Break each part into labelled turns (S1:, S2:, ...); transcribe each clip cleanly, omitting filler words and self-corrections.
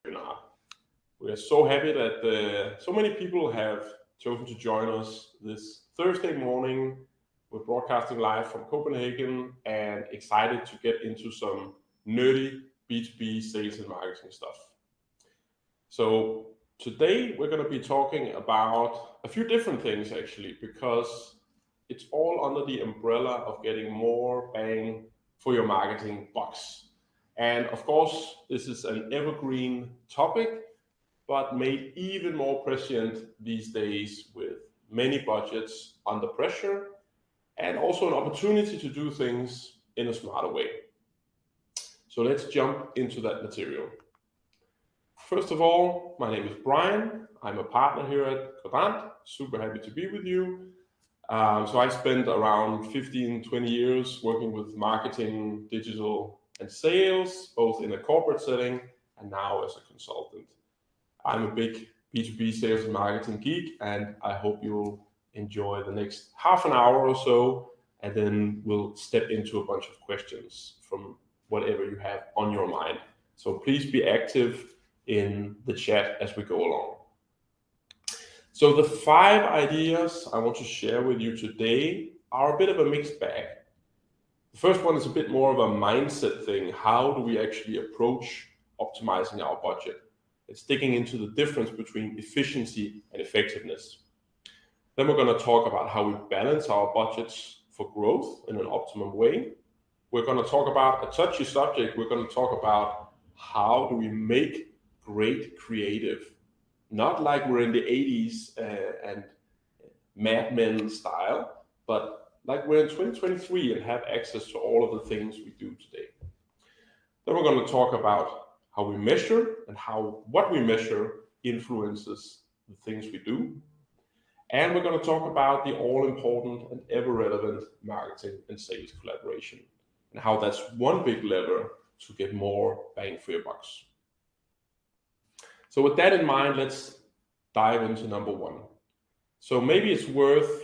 S1: webinar. We are so happy that so many people have chosen to join us this Thursday morning. We're broadcasting live from Copenhagen and excited to get into some nerdy B2B sales and marketing stuff. So today we're going to be talking about a few different things actually, because it's all under the umbrella of getting more bang for your marketing bucks. And of course, this is an evergreen topic, but made even more prescient these days with many budgets under pressure and also an opportunity to do things in a smarter way. So let's jump into that material. First of all, my name is Brian. I'm a partner here at Quadrant. Super happy to be with you. So I spent around 15-20 years working with marketing, digital, and sales, both in a corporate setting and now as a consultant. I'm a big B2B sales and marketing geek, and I hope you'll enjoy the next half an hour or so, and then we'll step into a bunch of questions from whatever you have on your mind. So please be active in the chat as we go along. So the 5 ideas I want to share with you today are a bit of a mixed bag. The first one is a bit more of a mindset thing. How do we actually approach optimizing our budget? It's digging into the difference between efficiency and effectiveness. Then we're going to talk about how we balance our budgets for growth in an optimum way. We're going to talk about a touchy subject. We're going to talk about how do we make great creative. Not like we're in the 80s and Mad Men style, but like we're in 2023 and have access to all of the things we do today. Then we're going to talk about how we measure and how what we measure influences the things we do. And we're going to talk about the all-important and ever-relevant marketing and sales collaboration and how that's one big lever to get more bang for your bucks. So with that in mind, let's dive into number 1. So maybe it's worth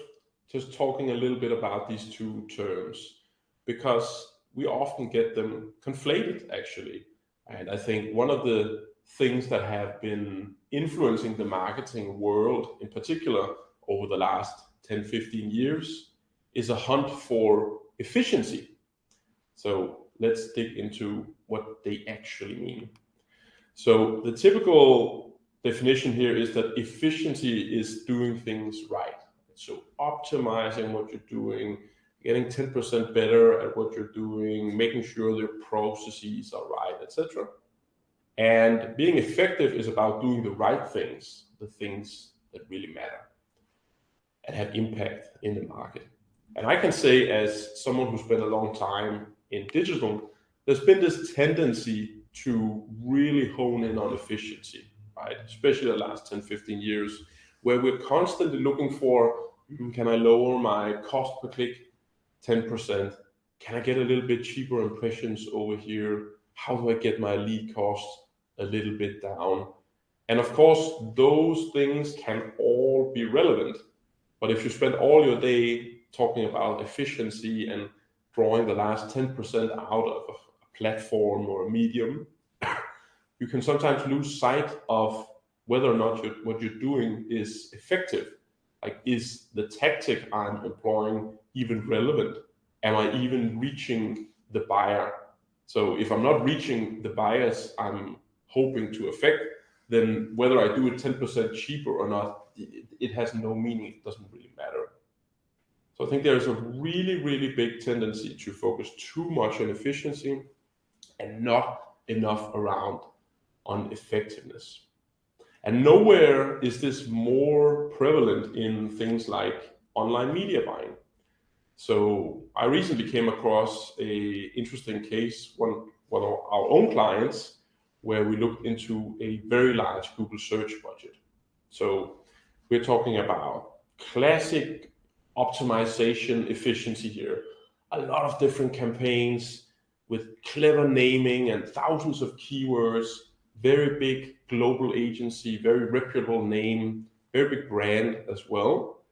S1: just talking a little bit about these two terms, because we often get them conflated actually. And I think one of the things that have been influencing the marketing world in particular over the last 10-15 years is a hunt for efficiency. So let's dig into what they actually mean. So the typical definition here is that efficiency is doing things right. So optimizing what you're doing, getting 10% better at what you're doing, making sure your processes are right, etc. And being effective is about doing the right things, the things that really matter and have impact in the market. And I can say, as someone who spent a long time in digital, there's been this tendency to really hone in on efficiency, right? Especially the last 10-15 years, where we're constantly looking for, can I lower my cost per click 10%? Can I get a little bit cheaper impressions over here? How do I get my lead costs a little bit down? And of course, those things can all be relevant. But if you spend all your day talking about efficiency and drawing the last 10% out of a platform or a medium, you can sometimes lose sight of whether or not what you're doing is effective. Like, is the tactic I'm employing even relevant? Am I even reaching the buyer? So if I'm not reaching the buyers I'm hoping to affect, then whether I do it 10% cheaper or not, it has no meaning. It doesn't really matter. So I think there's a really, really big tendency to focus too much on efficiency and not enough around on effectiveness. And nowhere is this more prevalent in things like online media buying. So I recently came across an interesting case, one of our own clients, where we looked into a very large Google search budget. So we're talking about classic optimization efficiency here. A lot of different campaigns with clever naming and thousands of keywords, very big global agency, very reputable name, very big brand as well.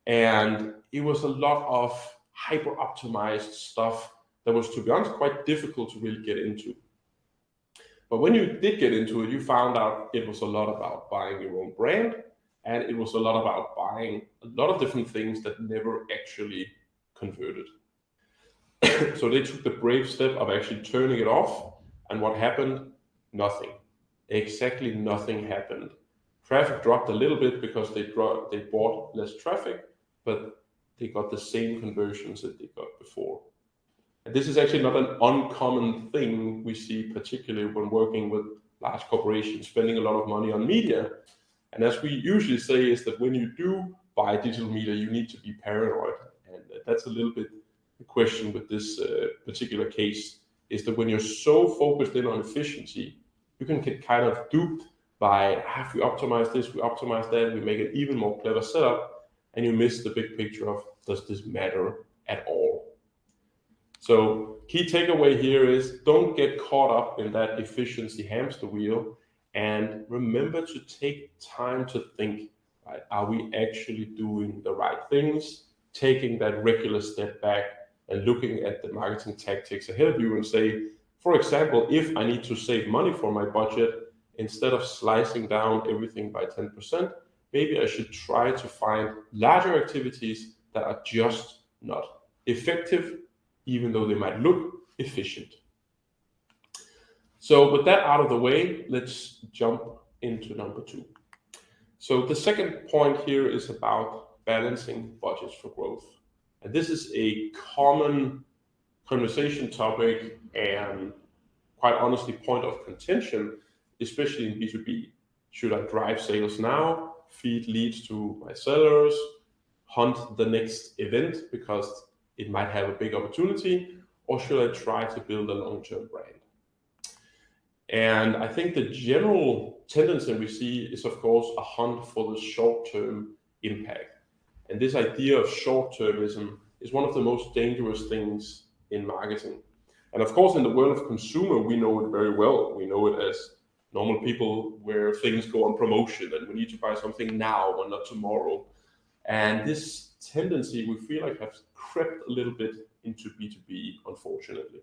S1: And it was a lot of hyper optimized stuff that was, to be honest, quite difficult to really get into. But when you did get into it, you found out it was a lot about buying your own brand, and it was a lot about buying a lot of different things that never actually converted. So they took the brave step of actually turning it off, and what happened? Nothing. Exactly nothing happened. Traffic dropped a little bit because they bought less traffic, but they got the same conversions that they got before. And this is actually not an uncommon thing we see, particularly when working with large corporations spending a lot of money on media. And as we usually say, is that when you do buy digital media, you need to be paranoid. And that's a little bit the question with this particular case, is that when you're so focused in on efficiency, you can get kind of duped by, if we optimize this, we optimize that, we make an even more clever setup, and you miss the big picture of, does this matter at all? So key takeaway here is, don't get caught up in that efficiency hamster wheel, and remember to take time to think, right? Are we actually doing the right things? Taking that regular step back and looking at the marketing tactics ahead of you and say, for example, if I need to save money for my budget, instead of slicing down everything by 10%, maybe I should try to find larger activities that are just not effective, even though they might look efficient. So with that out of the way, let's jump into number 2. So the second point here is about balancing budgets for growth. And this is a common conversation topic and, quite honestly, point of contention, especially in B2B. Should I drive sales now, feed leads to my sellers, hunt the next event because it might have a big opportunity, or should I try to build a long-term brand? And I think the general tendency we see is, of course, a hunt for the short-term impact. And this idea of short-termism is one of the most dangerous things in marketing. And of course, in the world of consumer, we know it very well. We know it as normal people where things go on promotion and we need to buy something now and not tomorrow. And this tendency we feel like has crept a little bit into B2B, unfortunately.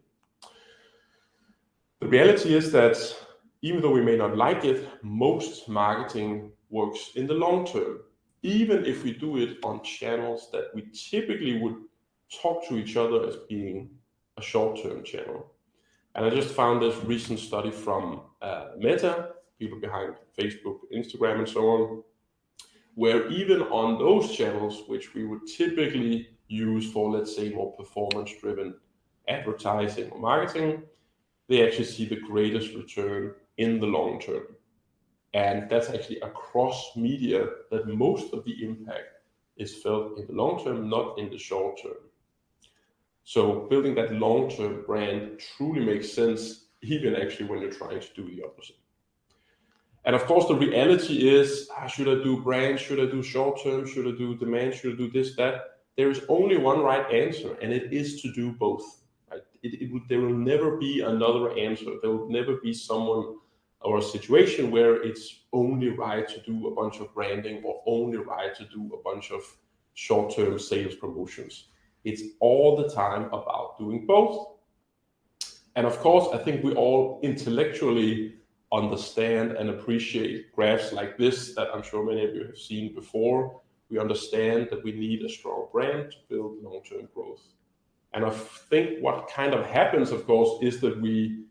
S1: The reality is that even though we may not like it, most marketing works in the long term, even if we do it on channels that we typically would talk to each other as being a short-term channel. And I just found this recent study from Meta, people behind Facebook, Instagram, and so on, where even on those channels, which we would typically use for, let's say, more performance-driven advertising or marketing, they actually see the greatest return in the long term. And that's actually across media that most of the impact is felt in the long term, not in the short term. So building that long-term brand truly makes sense, even actually when you're trying to do the opposite. And of course, the reality is, should I do brand? Should I do short term? Should I do demand? Should I do this, that? There is only one right answer, and it is to do both. Right? There will never be another answer. There will never be someone or a situation where it's only right to do a bunch of branding or only right to do a bunch of short-term sales promotions. It's all the time about doing both. And of course, I think we all intellectually understand and appreciate graphs like this that I'm sure many of you have seen before. We understand that we need a strong brand to build long-term growth. And I think what kind of happens, of course, is that we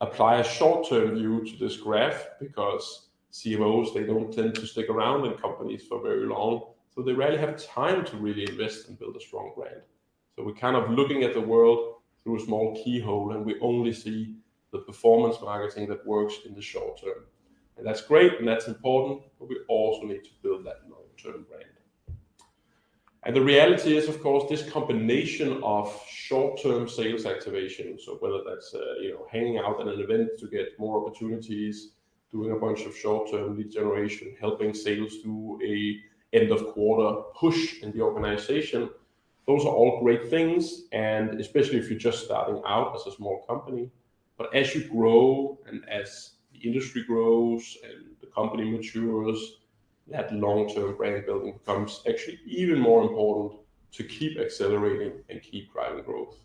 S1: apply a short-term view to this graph because CMOs, they don't tend to stick around in companies for very long. So they rarely have time to really invest and build a strong brand. So we're kind of looking at the world through a small keyhole and we only see the performance marketing that works in the short term. And that's great and that's important, but we also need to build that long-term brand. And the reality is, of course, this combination of short-term sales activation, so whether that's hanging out at an event to get more opportunities, doing a bunch of short-term lead generation, helping sales do a end of quarter push in the organization, those are all great things, and especially if you're just starting out as a small company. But as you grow and as the industry grows and the company matures, that long-term brand building becomes actually even more important to keep accelerating and keep driving growth.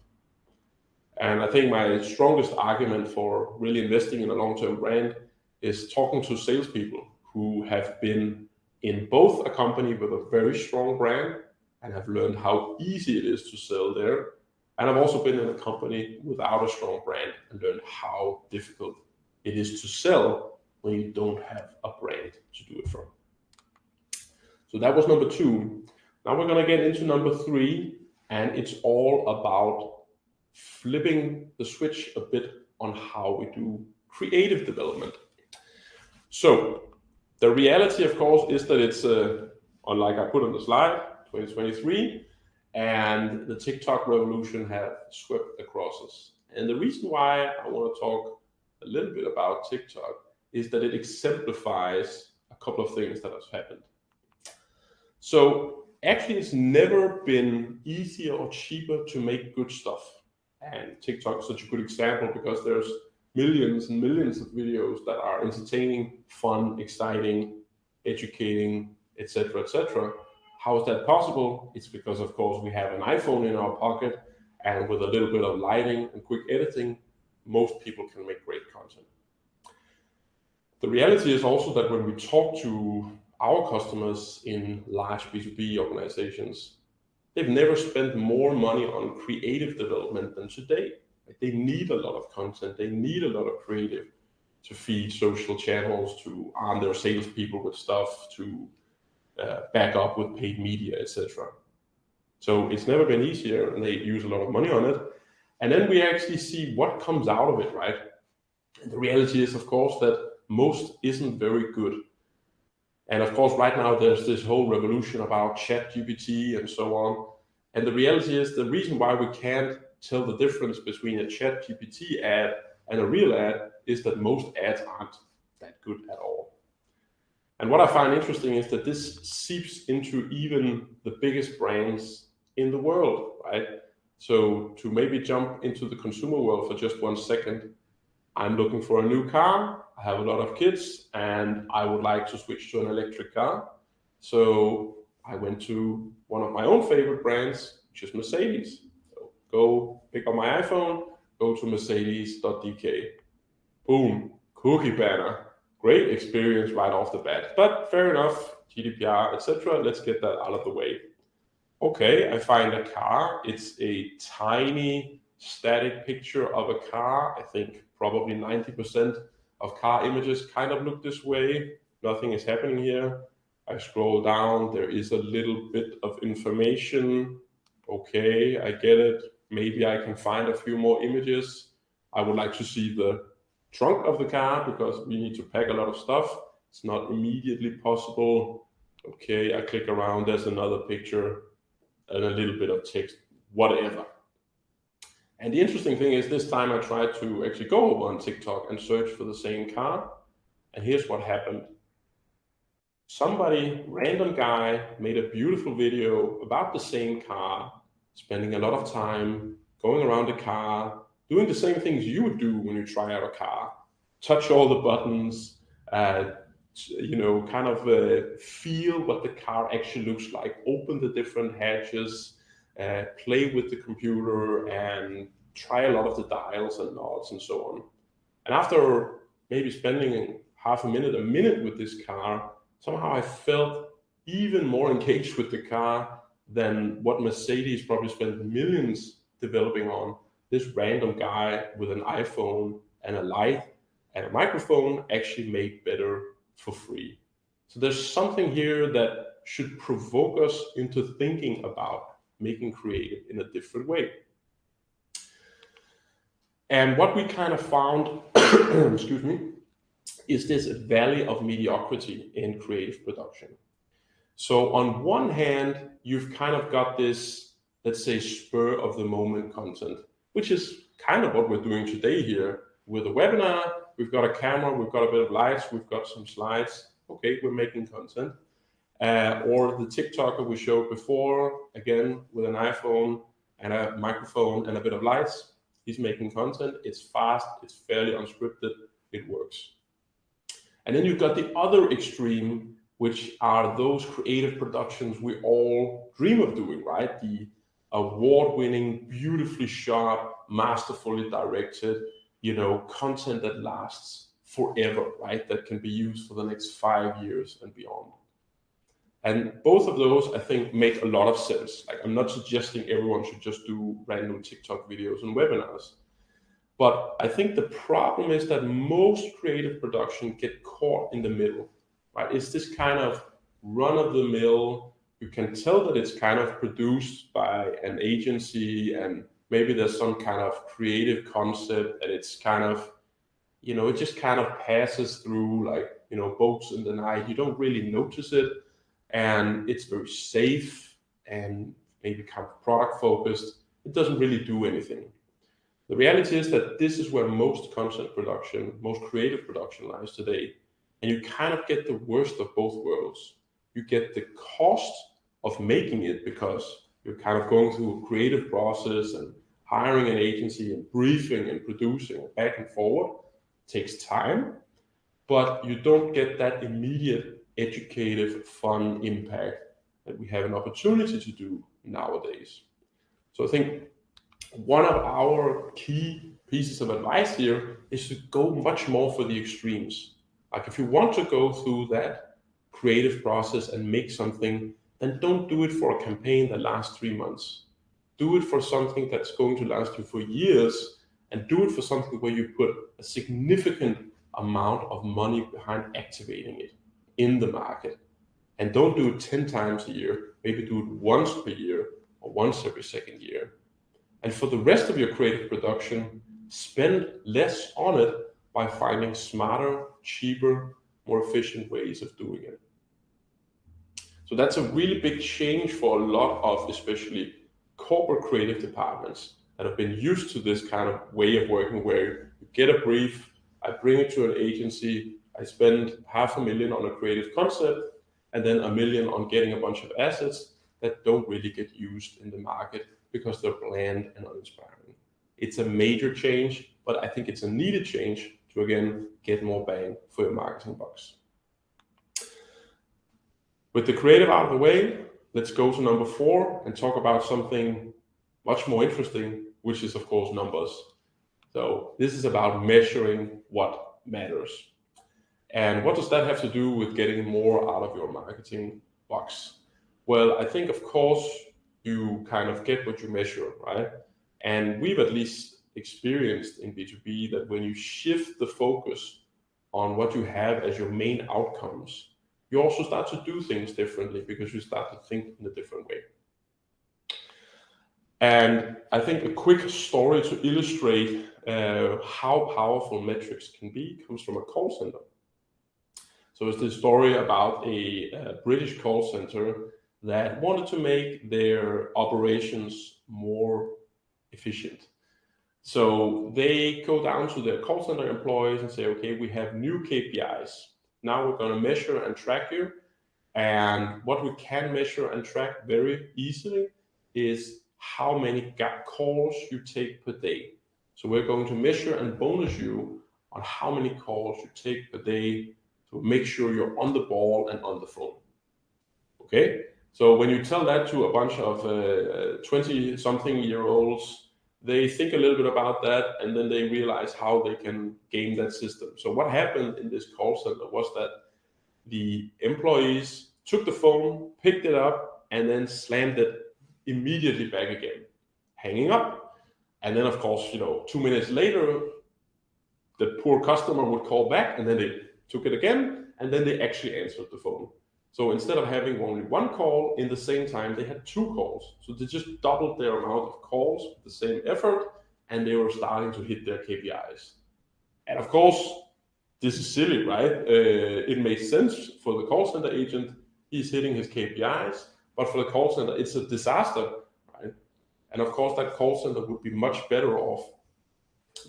S1: And I think my strongest argument for really investing in a long-term brand is talking to salespeople who have been in both a company with a very strong brand and have learned how easy it is to sell there. And I've also been in a company without a strong brand and learned how difficult it is to sell when you don't have a brand to do it from. So that was number 2. Now we're going to get into number 3, and it's all about flipping the switch a bit on how we do creative development. So the reality, of course, is that it's, unlike I put on the slide, 2023, and the TikTok revolution has swept across us. And the reason why I want to talk a little bit about TikTok is that it exemplifies a couple of things that have happened. So actually, it's never been easier or cheaper to make good stuff. And TikTok is such a good example because there's millions and millions of videos that are entertaining, fun, exciting, educating, etc., etc. How is that possible? It's because, of course, we have an iPhone in our pocket, and with a little bit of lighting and quick editing, most people can make great content. The reality is also that when we talk to our customers in large B2B organizations, they've never spent more money on creative development than today. They need a lot of content, they need a lot of creative to feed social channels, to arm their salespeople with stuff, to back up with paid media, etc. So it's never been easier, and they use a lot of money on it. And then we actually see what comes out of it, right? And the reality is, of course, that most isn't very good. And of course, right now there's this whole revolution about ChatGPT and so on. And the reality is, the reason why we can't tell the difference between a ChatGPT ad and a real ad is that most ads aren't that good at all. And what I find interesting is that this seeps into even the biggest brands in the world, right? So to maybe jump into the consumer world for just 1 second, I'm looking for a new car, I have a lot of kids, and I would like to switch to an electric car. So I went to one of my own favorite brands, which is Mercedes. So go pick up my iPhone, go to mercedes.dk. Boom, cookie banner. Great experience right off the bat. But fair enough, GDPR, etc. Let's get that out of the way. Okay, I find a car. It's a tiny static picture of a car. I think probably 90% of car images kind of look this way. Nothing is happening here. I scroll down. There is a little bit of information. Okay, I get it. Maybe I can find a few more images. I would like to see the trunk of the car because we need to pack a lot of stuff. It's not immediately possible. Okay, I click around. There's another picture and a little bit of text, whatever. And the interesting thing is, this time I tried to actually go over on TikTok and search for the same car. And here's what happened. Somebody, random guy, made a beautiful video about the same car, spending a lot of time going around the car, doing the same things you would do when you try out a car. Touch all the buttons, feel what the car actually looks like, open the different hatches, play with the computer, and try a lot of the dials and knobs and so on. And after maybe spending half a minute with this car, somehow I felt even more engaged with the car than what Mercedes probably spent millions developing on. This random guy with an iPhone and a light and a microphone actually made better for free. So there's something here that should provoke us into thinking about making creative in a different way. And what we kind of found, excuse me, is this valley of mediocrity in creative production. So on one hand, you've kind of got this, let's say, spur of the moment content, which is kind of what we're doing today here with a webinar. We've got a camera, we've got a bit of lights, we've got some slides. Okay, we're making content. Or the TikToker we showed before, again, with an iPhone and a microphone and a bit of lights. He's making content. It's fast, it's fairly unscripted, it works. And then you've got the other extreme, which are those creative productions we all dream of doing, right? The award-winning, beautifully shot, masterfully directed, content that lasts forever, right? That can be used for the next 5 years and beyond. And both of those, I think, make a lot of sense. Like, I'm not suggesting everyone should just do random TikTok videos and webinars. But I think the problem is that most creative production get caught in the middle, right? It's this kind of run-of-the-mill. You can tell that it's kind of produced by an agency, and maybe there's some kind of creative concept, and it's kind of, it just kind of passes through like, boats in the night. You don't really notice it, and it's very safe and maybe kind of product focused. It doesn't really do anything. The reality is that this is where most content production, most creative production lies today. And you kind of get the worst of both worlds. You get the cost of making it because you're kind of going through a creative process and hiring an agency and briefing and producing back and forward. It takes time, but you don't get that immediate educative, fun impact that we have an opportunity to do nowadays. So I think one of our key pieces of advice here is to go much more for the extremes. Like, if you want to go through that creative process and make something, then don't do it for a campaign that lasts 3 months. Do it for something that's going to last you for years, and do it for something where you put a significant amount of money behind activating it in the market. And don't do it 10 times a year. Maybe do it once per year or once every second year. And for the rest of your creative production, spend less on it by finding smarter, cheaper, more efficient ways of doing it. So that's a really big change for a lot of, especially corporate creative departments that have been used to this kind of way of working, where you get a brief, I bring it to an agency, I spend $500,000 on a creative concept, and then $1 million on getting a bunch of assets that don't really get used in the market because they're bland and uninspiring. It's a major change, but I think it's a needed change to, again, get more bang for your marketing bucks. With the creative out of the way, let's go to number 4 and talk about something much more interesting, which is, of course, numbers. So this is about measuring what matters. And what does that have to do with getting more out of your marketing bucks? Well, I think, of course, you kind of get what you measure, right? And we've at least experienced in B2B that when you shift the focus on what you have as your main outcomes, you also start to do things differently because you start to think in a different way. And I think a quick story to illustrate how powerful metrics can be comes from a call center. So it's the story about a British call center that wanted to make their operations more efficient. So they go down to their call center employees and say, okay, we have new KPIs. Now we're going to measure and track you. And what we can measure and track very easily is how many calls you take per day. So we're going to measure and bonus you on how many calls you take per day to make sure you're on the ball and on the phone. Okay? So when you tell that to a bunch of 20-something-year-olds, they think a little bit about that, and then they realize how they can game that system. So what happened in this call center was that the employees took the phone, picked it up, and then slammed it immediately back again, hanging up. And then, of course, 2 minutes later, the poor customer would call back, and then they took it again, and then they actually answered the phone. So instead of having only one call in the same time, they had 2 calls. So they just doubled their amount of calls with the same effort, and they were starting to hit their KPIs. And of course, this is silly, right? It makes sense for the call center agent. He's hitting his KPIs, but for the call center, it's a disaster, right? And of course, that call center would be much better off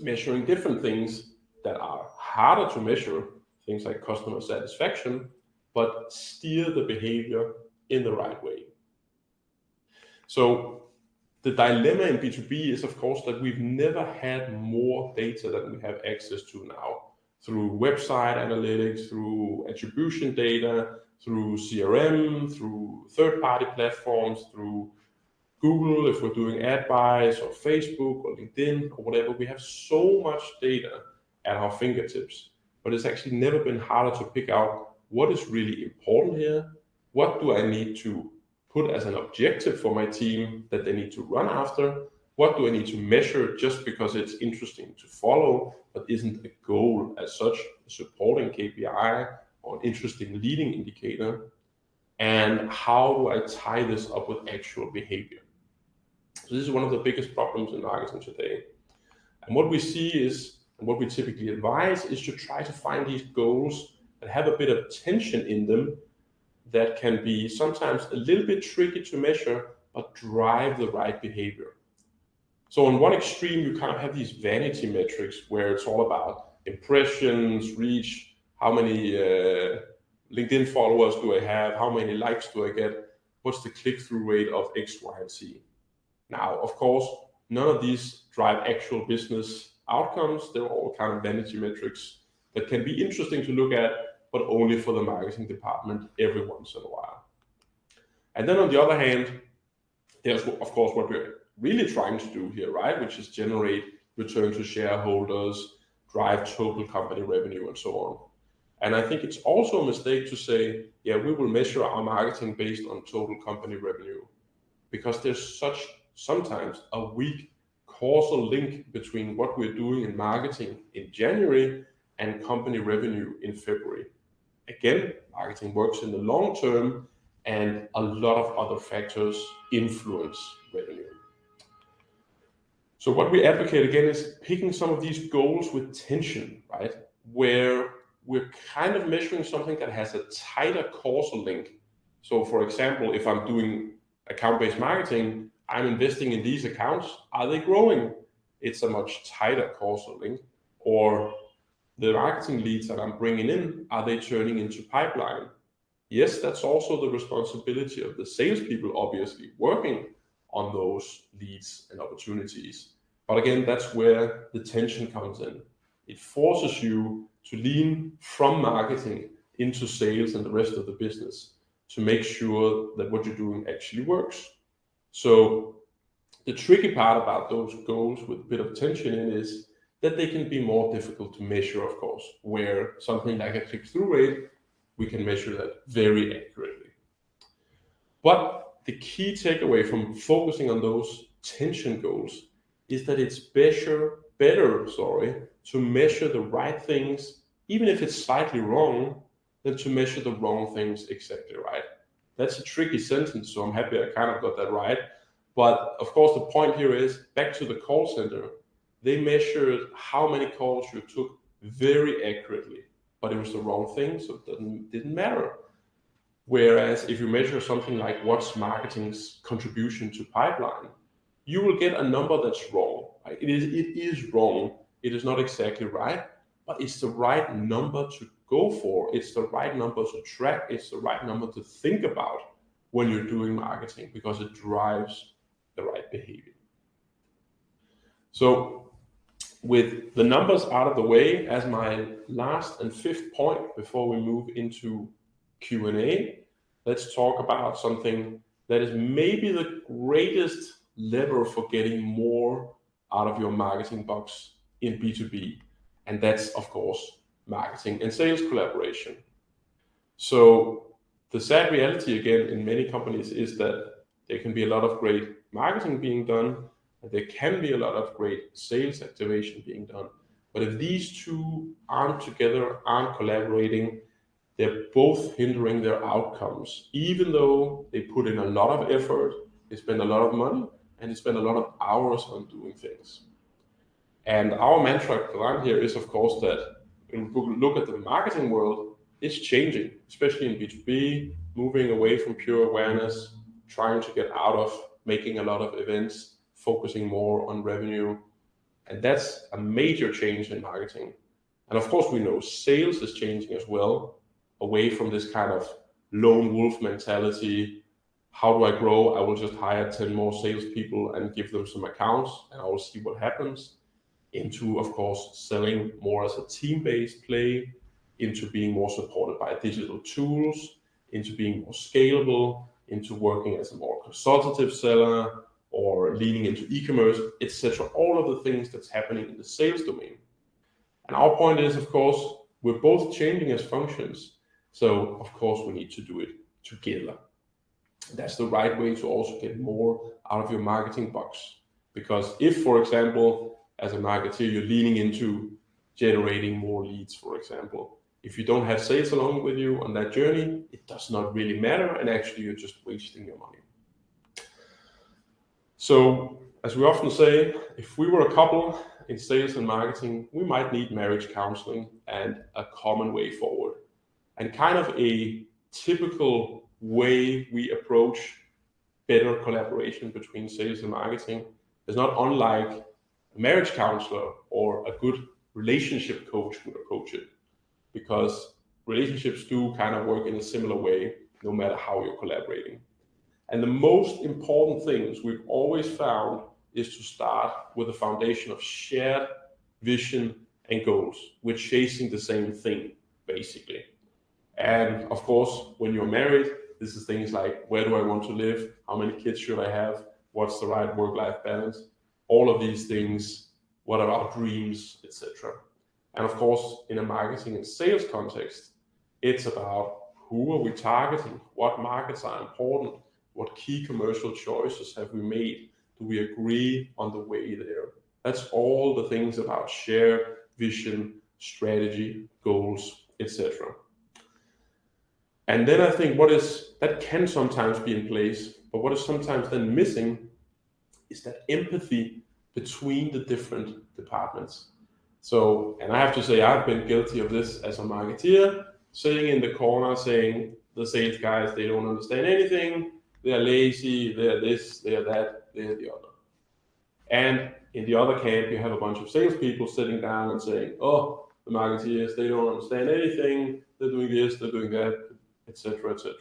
S1: measuring different things that are harder to measure, things like customer satisfaction, but steer the behavior in the right way. So the dilemma in B2B is, of course, that we've never had more data than we have access to now, through website analytics, through attribution data, through CRM, through third-party platforms, through Google, if we're doing ad buys, or Facebook, or LinkedIn, or whatever, we have so much data at our fingertips. But it's actually never been harder to pick out what is really important here. What do I need to put as an objective for my team that they need to run after? What do I need to measure just because it's interesting to follow, but isn't a goal as such, a supporting KPI or an interesting leading indicator? And how do I tie this up with actual behavior? So this is one of the biggest problems in marketing today. And what we see is, and what we typically advise, is to try to find these goals that have a bit of tension in them, that can be sometimes a little bit tricky to measure, but drive the right behavior. So on one extreme, you kind of have these vanity metrics where it's all about impressions, reach, how many LinkedIn followers do I have, how many likes do I get, what's the click-through rate of X, Y, and Z. Now, of course, none of these drive actual business outcomes. They're all kind of vanity metrics that can be interesting to look at, but only for the marketing department every once in a while. And then on the other hand, there's of course what we're really trying to do here, right? Which is generate return to shareholders, drive total company revenue, and so on. And I think it's also a mistake to say, yeah, we will measure our marketing based on total company revenue, because there's sometimes a weak causal link between what we're doing in marketing in January and company revenue in February. Again, marketing works in the long term, and a lot of other factors influence revenue. So what we advocate again is picking some of these goals with tension, right? Where we're kind of measuring something that has a tighter causal link. So for example, if I'm doing account-based marketing, I'm investing in these accounts. Are they growing? It's a much tighter causal link. Or the marketing leads that I'm bringing in, are they turning into pipeline? Yes, that's also the responsibility of the salespeople, obviously, working on those leads and opportunities. But again, that's where the tension comes in. It forces you to lean from marketing into sales and the rest of the business to make sure that what you're doing actually works. So the tricky part about those goals with a bit of tension in is that they can be more difficult to measure, of course, where something like a click-through rate, we can measure that very accurately. But the key takeaway from focusing on those tension goals is that it's better to measure the right things, even if it's slightly wrong, than to measure the wrong things exactly right. That's a tricky sentence, so I'm happy I kind of got that right. But of course, the point here is back to the call center. They measured how many calls you took very accurately, but it was the wrong thing, so it didn't matter. Whereas if you measure something like what's marketing's contribution to pipeline, you will get a number that's wrong. Right? It is wrong. It is not exactly right, but it's the right number to go for. It's the right number to track. It's the right number to think about when you're doing marketing, because it drives the right behavior. So with the numbers out of the way, as my last and fifth point before we move into Q&A, let's talk about something that is maybe the greatest lever for getting more out of your marketing box in B2B. And that's, of course, marketing and sales collaboration. So the sad reality, again, in many companies is that there can be a lot of great marketing being done, and there can be a lot of great sales activation being done. But if these two aren't together, aren't collaborating, they're both hindering their outcomes, even though they put in a lot of effort, they spend a lot of money, and they spend a lot of hours on doing things. And our mantra around here is, of course, that when we look at the marketing world, it's changing, especially in B2B, moving away from pure awareness, trying to get out of making a lot of events, focusing more on revenue. And that's a major change in marketing. And of course, we know sales is changing as well, away from this kind of lone wolf mentality. How do I grow? I will just hire 10 more salespeople and give them some accounts, and I will see what happens. Into, of course, selling more as a team-based play, into being more supported by digital tools, into being more scalable, into working as a more consultative seller, or leaning into e-commerce, etc. All of the things that's happening in the sales domain. And our point is, of course, we're both changing as functions. So of course we need to do it together. That's the right way to also get more out of your marketing box. Because if, for example, as a marketer, you're leaning into generating more leads, for example, if you don't have sales along with you on that journey, it does not really matter, and actually you're just wasting your money. So, as we often say, if we were a couple in sales and marketing, we might need marriage counseling and a common way forward. And kind of a typical way we approach better collaboration between sales and marketing is not unlike a marriage counselor or a good relationship coach would approach it, because relationships do kind of work in a similar way no matter how you're collaborating. And the most important things we've always found is to start with a foundation of shared vision and goals. We're chasing the same thing, basically. And of course, when you're married, this is things like, where do I want to live? How many kids should I have? What's the right work-life balance? All of these things, what are our dreams, etc. And of course, in a marketing and sales context, it's about who are we targeting? What markets are important? What key commercial choices have we made? Do we agree on the way there? That's all the things about shared vision, strategy, goals, etc. And then I think that can sometimes be in place, but what is sometimes then missing is that empathy between the different departments. So, and I have to say, I've been guilty of this as a marketeer, sitting in the corner saying, the sales guys, they don't understand anything, they're lazy, they're this, they're that, they're the other. And in the other camp, you have a bunch of salespeople sitting down and saying, oh, the marketeers, they don't understand anything, they're doing this, they're doing that, etc., etc.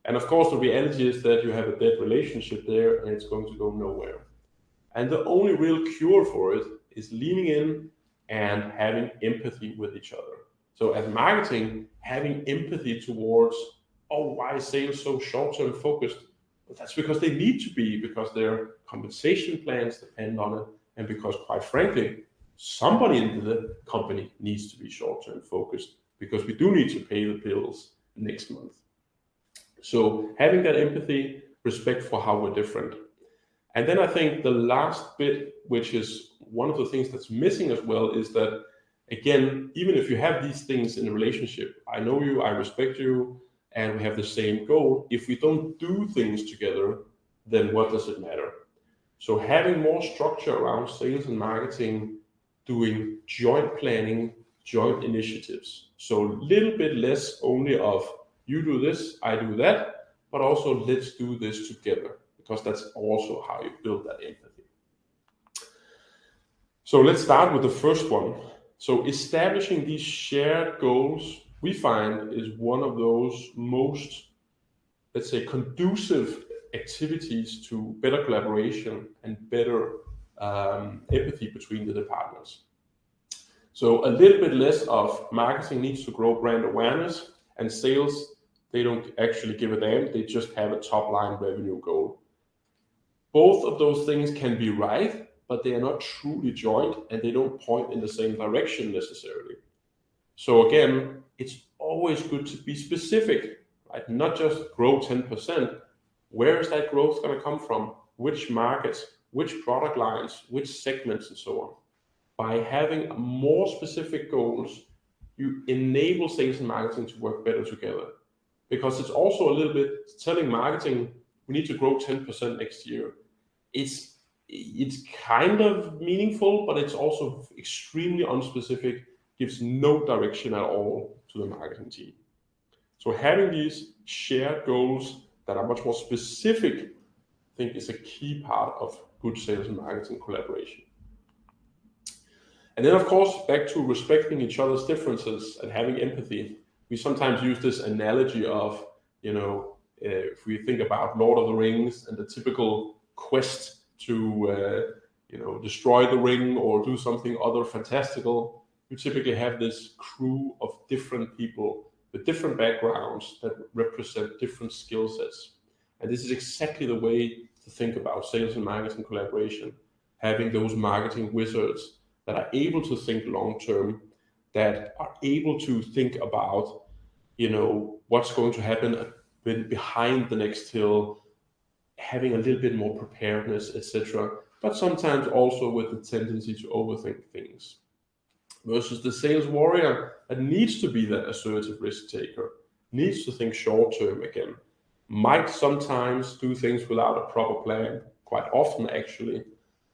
S1: And of course, the reality is that you have a dead relationship there and it's going to go nowhere. And the only real cure for it is leaning in and having empathy with each other. So as marketing, having empathy towards, oh, why is sales so short-term focused? Well, that's because they need to be, because their compensation plans depend on it, and because, quite frankly, somebody in the company needs to be short-term focused, because we do need to pay the bills next month. So having that empathy, respect for how we're different. And then I think the last bit, which is one of the things that's missing as well, is that, again, even if you have these things in a relationship, I know you, I respect you, and we have the same goal, if we don't do things together, then what does it matter? So having more structure around sales and marketing, doing joint planning, joint initiatives. So a little bit less only of you do this, I do that, but also let's do this together, because that's also how you build that empathy. So let's start with the first one. So establishing these shared goals, we find, is one of those most, let's say, conducive activities to better collaboration and better empathy between the departments. So a little bit less of marketing needs to grow brand awareness, and sales, they don't actually give a damn, they just have a top line revenue goal. Both of those things can be right, but they are not truly joint and they don't point in the same direction necessarily. So again, it's always good to be specific, right? Not just grow 10%. Where is that growth going to come from? Which markets, which product lines, which segments, and so on. By having more specific goals, you enable sales and marketing to work better together. Because it's also a little bit telling marketing, we need to grow 10% next year. It's kind of meaningful, but it's also extremely unspecific, gives no direction at all to the marketing team. So having these shared goals that are much more specific, I think, is a key part of good sales and marketing collaboration. And then, of course, back to respecting each other's differences and having empathy. We sometimes use this analogy of, if we think about Lord of the Rings and the typical quest to, destroy the ring or do something other fantastical, you typically have this crew of different people with different backgrounds that represent different skill sets. And this is exactly the way to to think about sales and marketing collaboration, having those marketing wizards that are able to think long term, that are able to think about, what's going to happen behind the next hill, having a little bit more preparedness, etc. But sometimes also with the tendency to overthink things. Versus the sales warrior that needs to be that assertive risk taker, needs to think short term again, might sometimes do things without a proper plan, quite often actually,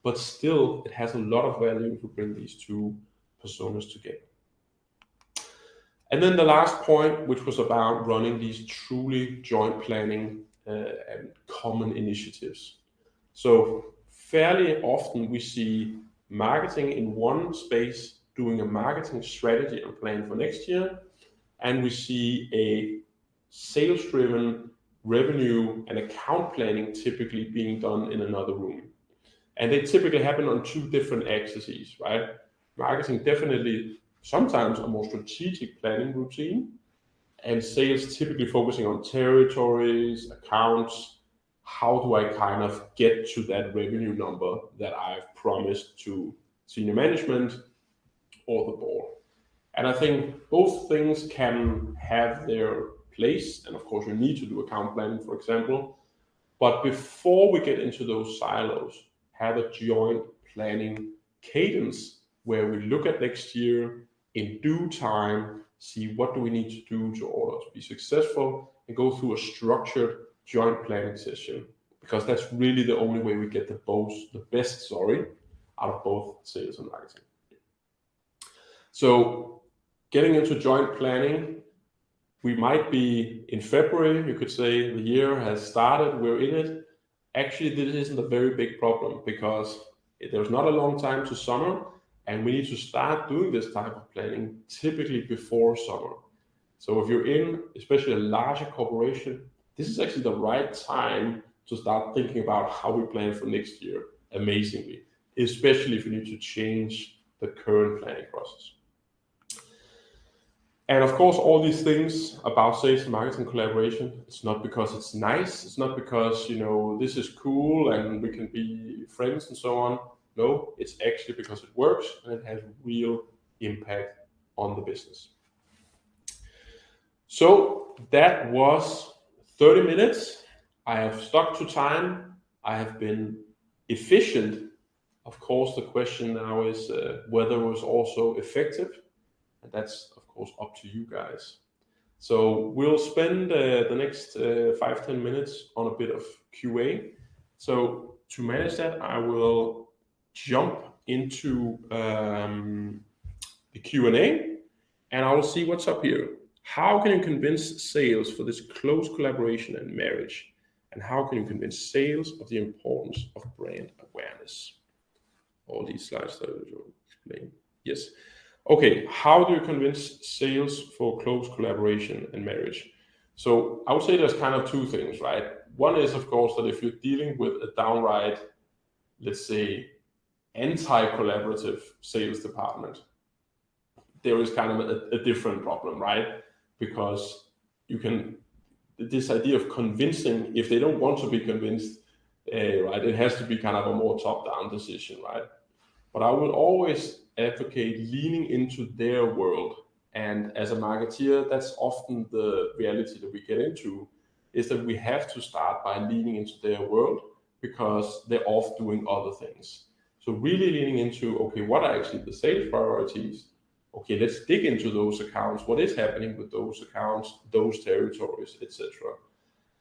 S1: but still it has a lot of value to bring these two personas together. And then the last point, which was about running these truly joint planning and common initiatives. So fairly often we see marketing in one space doing a marketing strategy and plan for next year, and we see a sales-driven revenue and account planning typically being done in another room. And they typically happen on two different axes, right? Marketing definitely sometimes a more strategic planning routine, and sales typically focusing on territories, accounts. How do I kind of get to that revenue number that I've promised to senior management or the board? And I think both things can have their place. And of course, you need to do account planning, for example. But before we get into those silos, have a joint planning cadence where we look at next year in due time, see what do we need to do to order to be successful, and go through a structured joint planning session, because that's really the only way we get the best out of both sales and marketing. So getting into joint planning, we might be in February, you could say the year has started, we're in it. Actually, this isn't a very big problem because there's not a long time to summer, and we need to start doing this type of planning typically before summer. So if you're in, especially a larger corporation, this is actually the right time to start thinking about how we plan for next year amazingly, especially if you need to change the current planning process. And of course, all these things about sales and marketing collaboration, it's not because it's nice, it's not because, this is cool and we can be friends and so on. No, it's actually because it works and it has real impact on the business. So that was 30 minutes. I have stuck to time. I have been efficient. Of course, the question now is whether it was also effective. And that's, of course, up to you guys. So we'll spend the next 5-10 minutes on a bit of QA. So to manage that, I will jump into the Q&A, and I will see what's up here. How can you convince sales for this close collaboration and marriage? And how can you convince sales of the importance of brand awareness? All these slides that I will explain. Yes. Okay, how do you convince sales for close collaboration and marriage? So I would say there's kind of two things, right? One is, of course, that if you're dealing with a downright, let's say, anti-collaborative sales department, there is kind of a different problem, right? Because this idea of convincing, if they don't want to be convinced, right, it has to be kind of a more top-down decision, right? But I would always advocate leaning into their world. And as a marketeer, that's often the reality that we get into, is that we have to start by leaning into their world because they're off doing other things. So really leaning into, okay, what are actually the sales priorities? Okay, let's dig into those accounts. What is happening with those accounts, those territories, etc.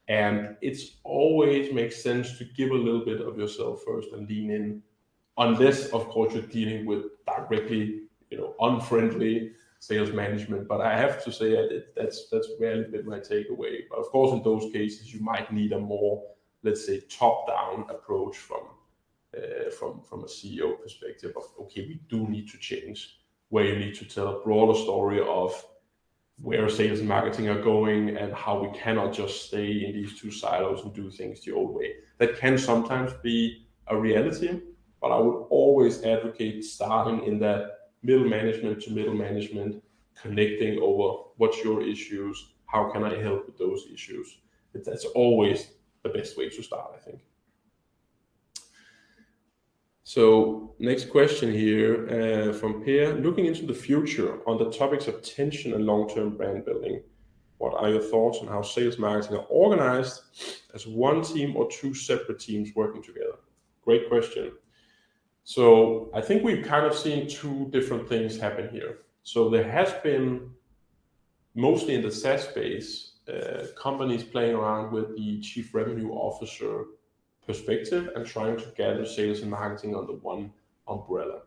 S1: And it's always makes sense to give a little bit of yourself first and lean in, unless, of course, you're dealing with directly, unfriendly sales management. But I have to say that's rarely been my takeaway. But of course, in those cases, you might need a more, let's say, top-down approach from a CEO perspective of, okay, we do need to change, where you need to tell a broader story of where sales and marketing are going and how we cannot just stay in these two silos and do things the old way. That can sometimes be a reality, but I would always advocate starting in that middle management to middle management, connecting over what's your issues, how can I help with those issues. That's always the best way to start, I think. So next question here from Per. Looking into the future on the topics of tension and long-term brand building, what are your thoughts on how sales marketing are organized as one team or two separate teams working together? Great question. So I think we've kind of seen two different things happen here. So there has been, mostly in the SaaS space, companies playing around with the chief revenue officer perspective and trying to gather sales and marketing under one umbrella.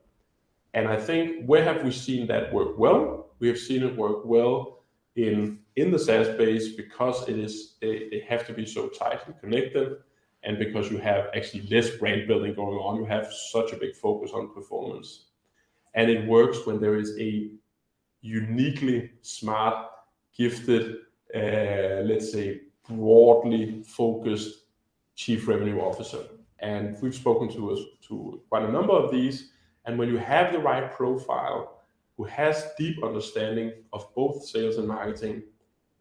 S1: And I think, where have we seen that work well? We have seen it work well in the SaaS space because they have to be so tightly connected, and because you have actually less brand building going on. You have such a big focus on performance. And it works when there is a uniquely smart, gifted, let's say broadly focused chief revenue officer. And we've spoken to quite a number of these. And when you have the right profile who has deep understanding of both sales and marketing,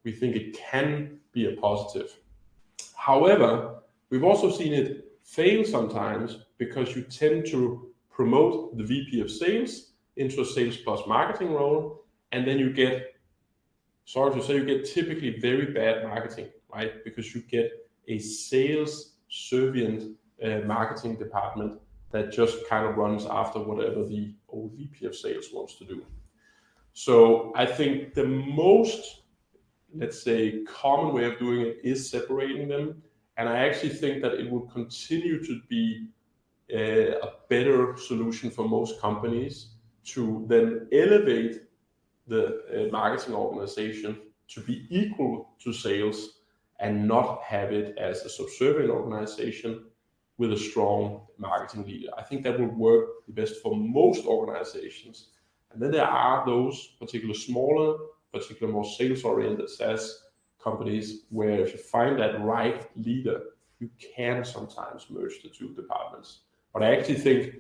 S1: we think it can be a positive. However, we've also seen it fail sometimes because you tend to promote the VP of sales into a sales plus marketing role, and then you get, sorry to say, you get typically very bad marketing, right? Because you get a sales servient marketing department that just kind of runs after whatever the old VP of sales wants to do. So I think the most, let's say, common way of doing it is separating them. And I actually think that it will continue to be a better solution for most companies to then elevate the marketing organization to be equal to sales and not have it as a subservient organization with a strong marketing leader. I think that will work the best for most organizations. And then there are those particular smaller, particular more sales-oriented SaaS companies where if you find that right leader, you can sometimes merge the two departments. But I actually think,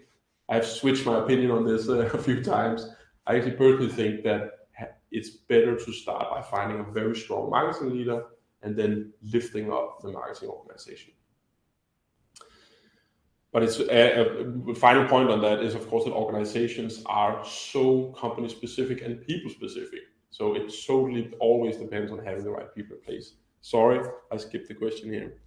S1: I've switched my opinion on this a few times. I actually personally think that it's better to start by finding a very strong marketing leader and then lifting up the marketing organization. But it's a final point on that is, of course, that organizations are so company specific and people specific. So it totally always depends on having the right people in place. Sorry, I skipped the question here.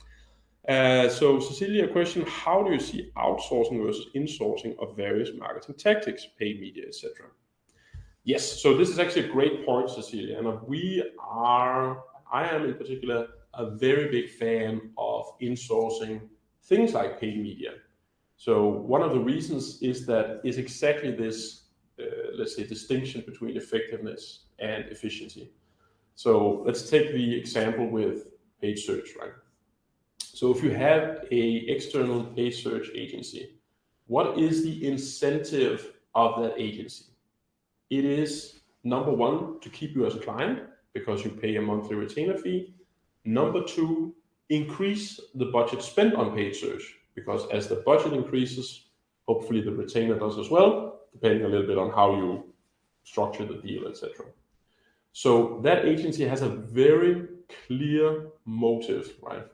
S1: So Cecilia, a question: how do you see outsourcing versus insourcing of various marketing tactics, paid media, etc.? Yes, so this is actually a great point, Cecilia, and I am in particular a very big fan of insourcing things like paid media. So one of the reasons is exactly this, let's say, distinction between effectiveness and efficiency. So let's take the example with paid search, right? So if you have an external paid search agency, what is the incentive of that agency? It is, number one, to keep you as a client because you pay a monthly retainer fee. Number two, increase the budget spent on paid search, because as the budget increases, hopefully the retainer does as well, depending a little bit on how you structure the deal, etc. So that agency has a very clear motive, right?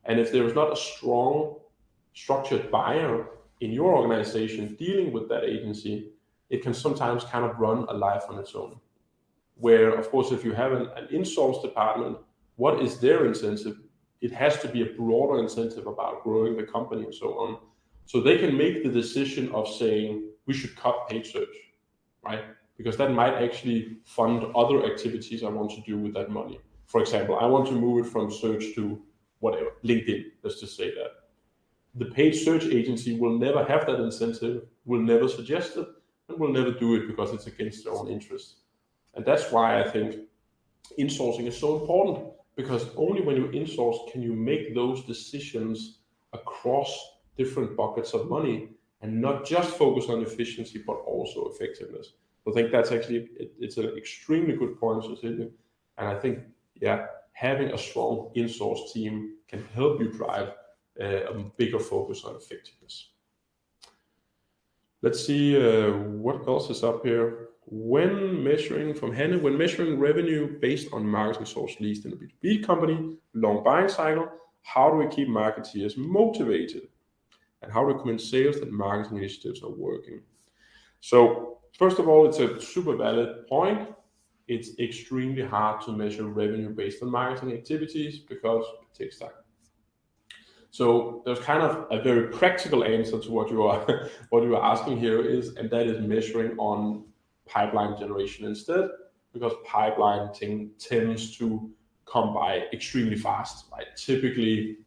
S1: And if there is not a strong structured buyer in your organization dealing with that agency, it can sometimes kind of run a life on its own. Where, of course, if you have an in-source department, what is their incentive? It has to be a broader incentive about growing the company and so on. So they can make the decision of saying, we should cut paid search, right? Because that might actually fund other activities I want to do with that money. For example, I want to move it from search to whatever, LinkedIn, let's just say that. The paid search agency will never have that incentive, will never suggest it, and will never do it because it's against their own interest. And that's why I think insourcing is so important, because only when you insource can you make those decisions across different buckets of money and not just focus on efficiency, but also effectiveness. So I think that's actually, it's an extremely good point, Cecilia. And I think, yeah, having a strong in-source team can help you drive a bigger focus on effectiveness. Let's see what else is up here. When measuring, from Hannah, when measuring revenue based on marketing source leads in a B2B company, long buying cycle, how do we keep marketeers motivated? and how to convince sales that marketing initiatives are working. So first of all, it's a super valid point. It's extremely hard to measure revenue based on marketing activities because it takes time. So there's kind of a very practical answer to what you are what you are asking here is, and that is measuring on pipeline generation instead, because pipeline tends to come by extremely fast, right? Typically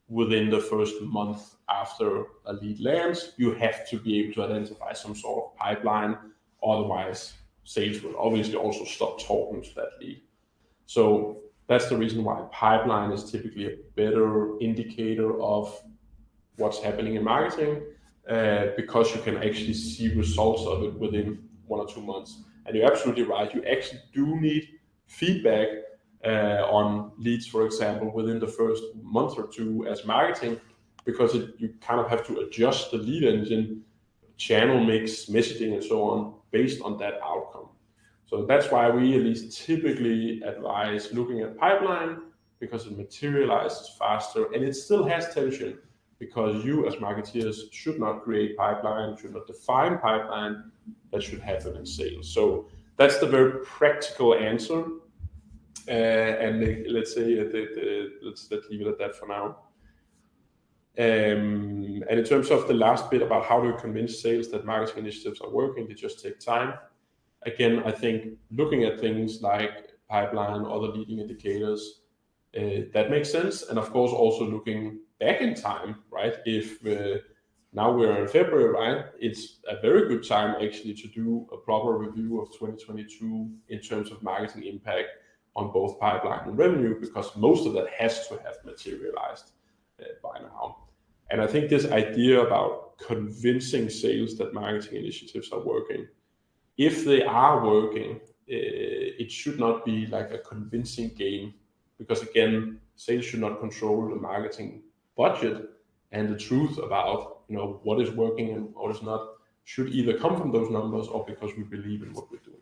S1: within the first month after a lead lands, you have to be able to identify some sort of pipeline. Otherwise, sales will obviously also stop talking to that lead. So that's the reason why pipeline is typically a better indicator of what's happening in marketing, because you can actually see results of it within 1 or 2 months. And you're absolutely right. You actually do need feedback on leads, for example, within the first month or two as marketing, because you kind of have to adjust the lead engine, channel mix, messaging, and so on based on that outcome. So that's why we at least typically advise looking at pipeline, because it materializes faster and it still has tension, because you as marketeers should not create pipeline, should not define pipeline. That should happen in sales. So that's the very practical answer. And let's say let's leave it at that for now. And in terms of the last bit about how to convince sales that marketing initiatives are working, they just take time. Again, I think looking at things like pipeline, other leading indicators, that makes sense. And of course, also looking back in time, right? If now we're in February, right? It's a very good time actually to do a proper review of 2022 in terms of marketing impact on both pipeline and revenue, because most of that has to have materialized by now. And I think this idea about convincing sales that marketing initiatives are working, if they are working, it should not be like a convincing game, because again, sales should not control the marketing budget, and the truth about what is working and what is not should either come from those numbers or because we believe in what we're doing.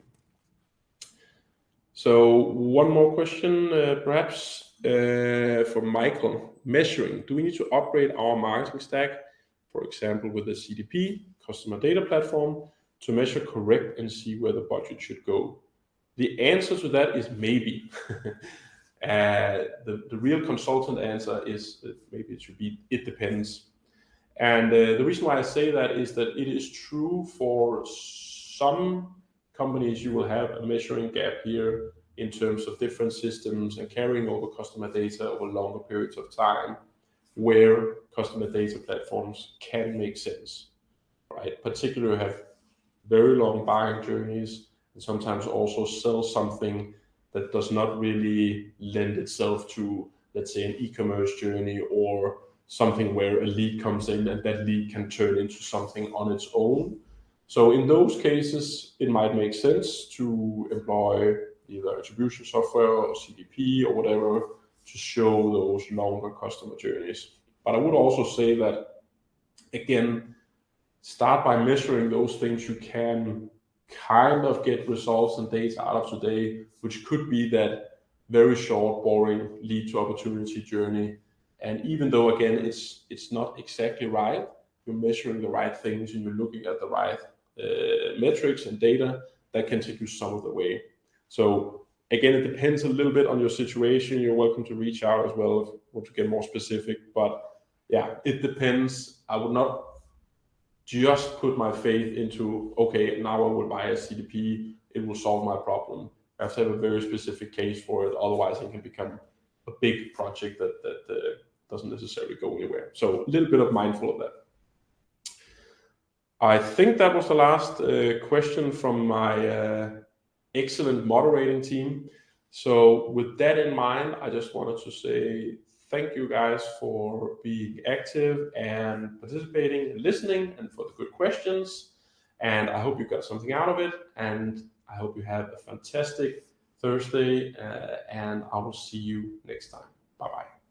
S1: So one more question, perhaps for Michael. Measuring. Do we need to upgrade our marketing stack, for example, with the CDP, customer data platform, to measure correct and see where the budget should go? The answer to that is maybe. The real consultant answer is that maybe it should be, it depends. And the reason why I say that is that it is true for some companies. You will have a measuring gap here in terms of different systems and carrying over customer data over longer periods of time, where customer data platforms can make sense, right? Particularly have very long buying journeys and sometimes also sell something that does not really lend itself to, let's say, an e-commerce journey or something where a lead comes in and that lead can turn into something on its own. So in those cases, it might make sense to employ either attribution software or CDP or whatever to show those longer customer journeys. But I would also say that, again, start by measuring those things you can kind of get results and data out of today, which could be that very short, boring lead to opportunity journey. And even though, again, it's not exactly right, you're measuring the right things and you're looking at the right metrics and data, that can take you some of the way. So again, it depends a little bit on your situation. You're welcome to reach out as well if you want to get more specific. But yeah, it depends. I would not just put my faith into, okay, now I will buy a CDP, it will solve my problem. I have to have a very specific case for it. Otherwise, it can become a big project that doesn't necessarily go anywhere. So a little bit of mindful of that. I think that was the last question from my excellent moderating team. So with that in mind, I just wanted to say thank you guys for being active and participating and listening, and for the good questions. And I hope you got something out of it. And I hope you have a fantastic Thursday. And I will see you next time. Bye-bye.